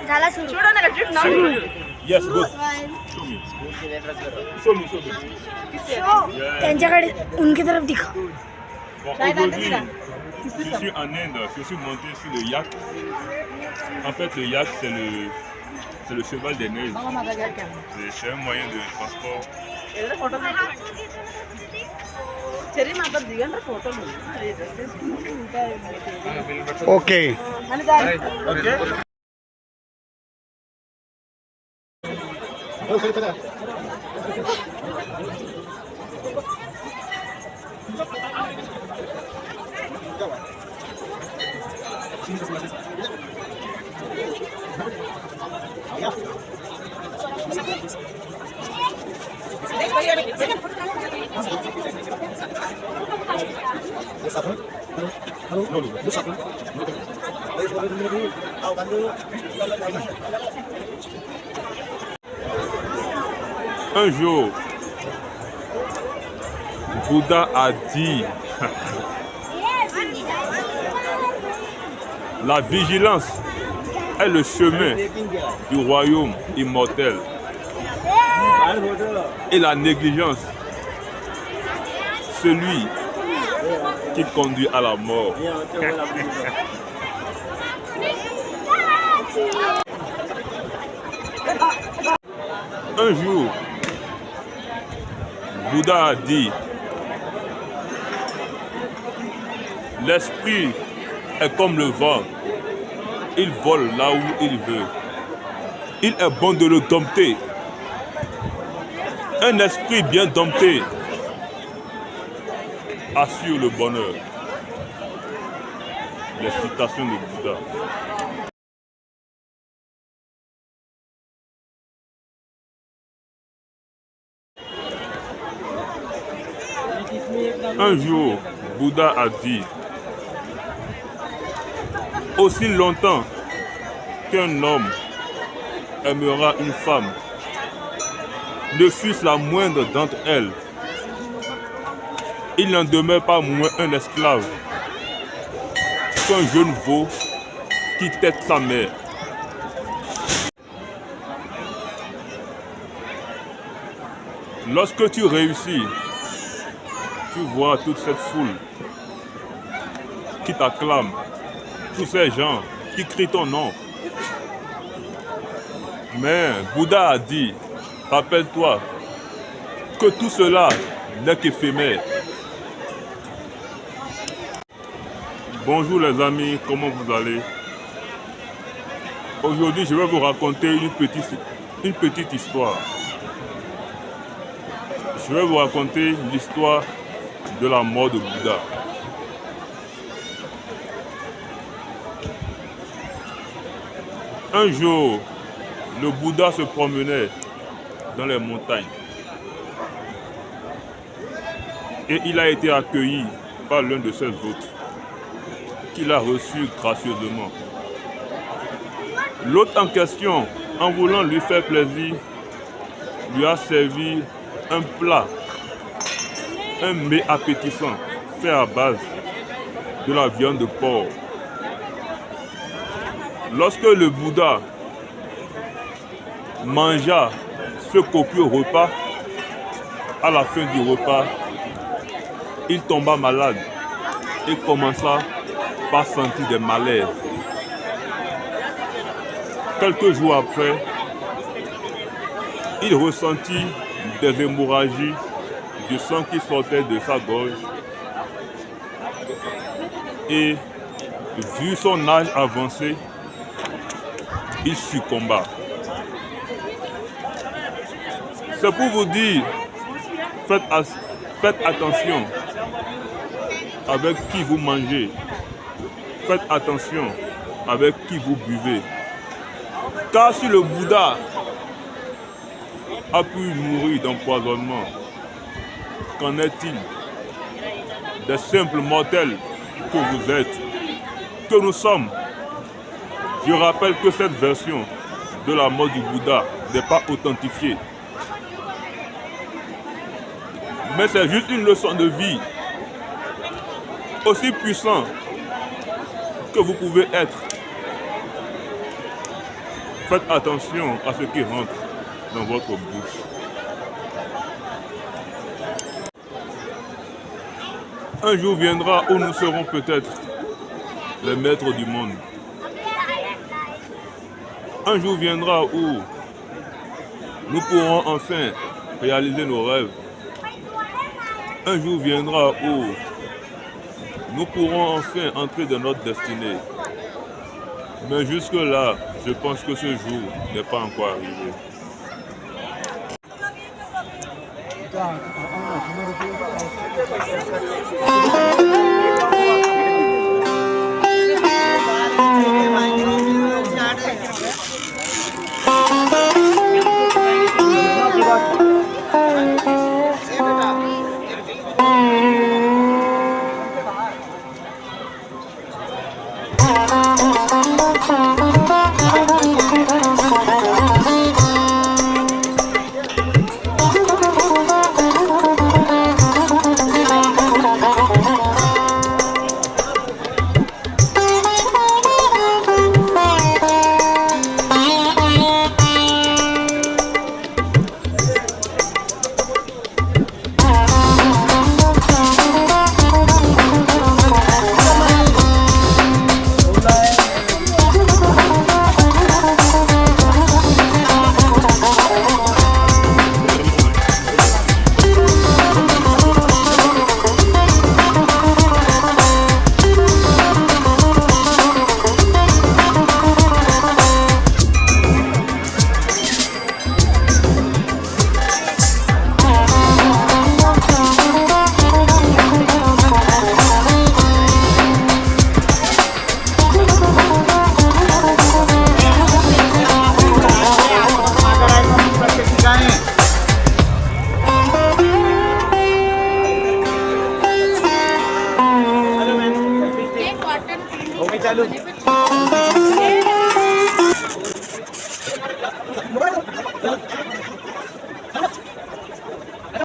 झाला सुरू చూడండి అక్కడ చూడు నవ్వు Yes, good. Show me. त्यांच्याकडे उनकी तरफ दिखा Bon, aujourd'hui, je suis en Inde, je suis monté sur le yak. En fait, le yak, c'est le cheval des neiges. C'est un moyen de transport. Okay Un jour, Bouddha a dit la vigilance est le chemin du royaume immortel et la négligence, celui qui conduit à la mort. Un jour, Bouddha a dit, l'esprit est comme le vent, il vole là où il veut. Il est bon de le dompter. Un esprit bien dompté assure le bonheur. Les citations de Bouddha. Un jour, Bouddha a dit, aussi longtemps qu'un homme aimera une femme, ne fût-ce la moindre d'entre elles, il n'en demeure pas moins un esclave qu'un jeune veau qui tette sa mère. Lorsque tu réussis, tu vois toute cette foule qui t'acclame, tous ces gens qui crient ton nom. Mais Bouddha a dit, rappelle-toi que tout cela n'est qu'éphémère. Bonjour les amis, comment vous allez? Aujourd'hui, je vais vous raconter une petite histoire. Je vais vous raconter l'histoire de la mort de Bouddha. Un jour, le Bouddha se promenait dans les montagnes et il a été accueilli par l'un de ses hôtes qui l'a reçu gracieusement. L'hôte en question, en voulant lui faire plaisir, lui a servi un plat, un mets appétissant fait à base de la viande de porc. Lorsque le Bouddha mangea ce copieux repas, à la fin du repas, il tomba malade et commença par sentir des malaises. Quelques jours après, il ressentit des hémorragies de sang qui sortait de sa gorge et, vu son âge avancé, il succomba. C'est pour vous dire, faites attention avec qui vous mangez. Faites attention avec qui vous buvez. Car si le Bouddha a pu mourir d'empoisonnement, qu'en est-il des simples mortels que vous êtes, que nous sommes? Je rappelle que cette version de la mort du Bouddha n'est pas authentifiée. Mais c'est juste une leçon de vie. Aussi puissant que vous pouvez être. Faites attention à ce qui rentre dans votre bouche. Un jour viendra où nous serons peut-être les maîtres du monde. Un jour viendra où nous pourrons enfin réaliser nos rêves. Un jour viendra où nous pourrons enfin entrer dans notre destinée. Mais jusque-là, je pense que ce jour n'est pas encore arrivé. चालू